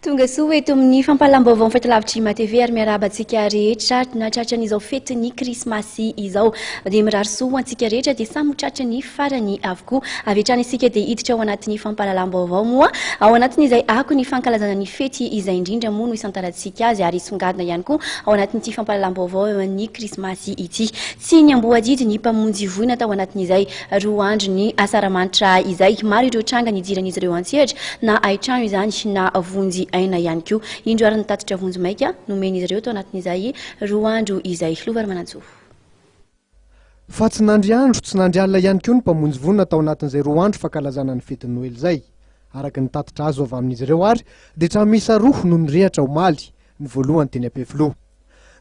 Tonga soa eto amin'ny fampalam-baovao fahitalavitra Ima TV ary miarahaba antsika rehetra natratra fetiny krismasy izao dia mirary soa antsika rehetra dia samy tratrany farany avokoa avy hatrany isika dia hiditra ao anatin'ny fampalalam-baovao moa ao anatin'izay ako ny fankalazana ny fety izay indrindra moa no isantarantsika azy ary songadina ihany koa ao anatin'ity fampalalam-baovao ny krismasy ity tsy ny amboadidy ny mpamonjy voina tao anatin'izay roa andro ny asaramanitra izay maro ireo tranga nidiran'izy ireo antsehatra na aitrano izany na vonjy aina ihany koa indroarany tatitra vonjy maika nomen'izy ireo tao anatin'izay roa andro izay lovary manantsoa fa tsy nandry andro tsy nandry alina ihany koa ny mpamonjy vonina tao anatin'izay roa andro fankalazana ny fety Noely izay araka ny tatitra azo avy amin'izy ireo ary dia tramisa roa no nirehatra omaly ny voalohany teny Ampefiloha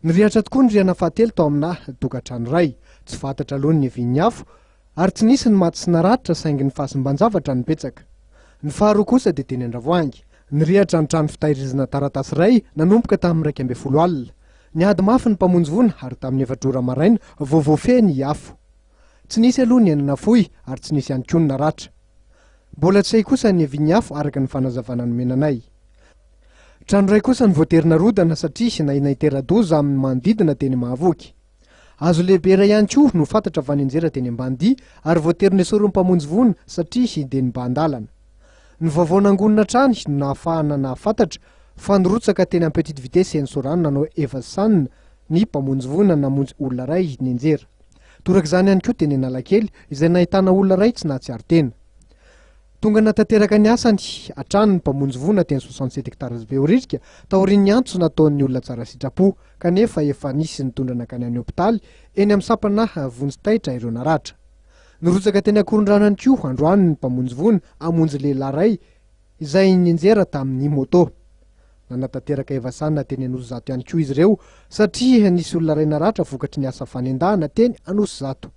nirehatra tokoa ny rihana fahatelo tao amina tokantrano iray tsy fantatra aloha ny vin'ny afo ary tsy nisy ny maty sy naratitra saingy ny fahasimban-javatra ny betsaka ny faharoa kosa dia teny Andravoahangy nirehatra ny trano fitahirizana taratasy iray nanomboka tamin'ny 12 alina niady mafy ny mpamonjy vonina ary tamin'ny 4 ora maraina voavoafeny ny afo tsy nisy aloha ny enina fohy ary tsy nisy ihany koa ny naratra mbola tsy hay kosa ny vin'ny afo araka ny fanazavana ny menanay trano iray kosa ny voaterina rodana satria nahina itera-doza amin'ny manodidina teny Mahavoky azo lehibe iray ihany koa no fantatra avy any anjera teny Ambanidia ary voaterina esorin'ny mpamonjy vonina satria dia niba-andalana ny vaovao nangonina trany no nahafahana nahafantatra fa nirotsaka teny Petite Vitesse eny Sorano nanao evasanina ny mpamonjy vonina namonjy olona iray ny anjera torak'izany ihany koa teny Analakely izay nahitana olona iray tsy nahatsiaro tena tonga natateraka ny asany hatrany ny mpamonjy vonina teny 67 hektaras beorika taorian'ny antso nataon'ny olona tsara sitrapo kanefa efa nisy nitondra nakany any hopitaly eny amin'ny sampana vonjy-taitra ireo naratra nirotsaka teny Akorondrano ihany koa androany ny mpamonjy vonina amonjy lehilahy iray izay nianjera tamin'ny moto nanatanteraka evasanina teny Anosizato ihany koa izy ireo satria nisy olona iray naratra vokatry ny asa fanendahana teny Anosizato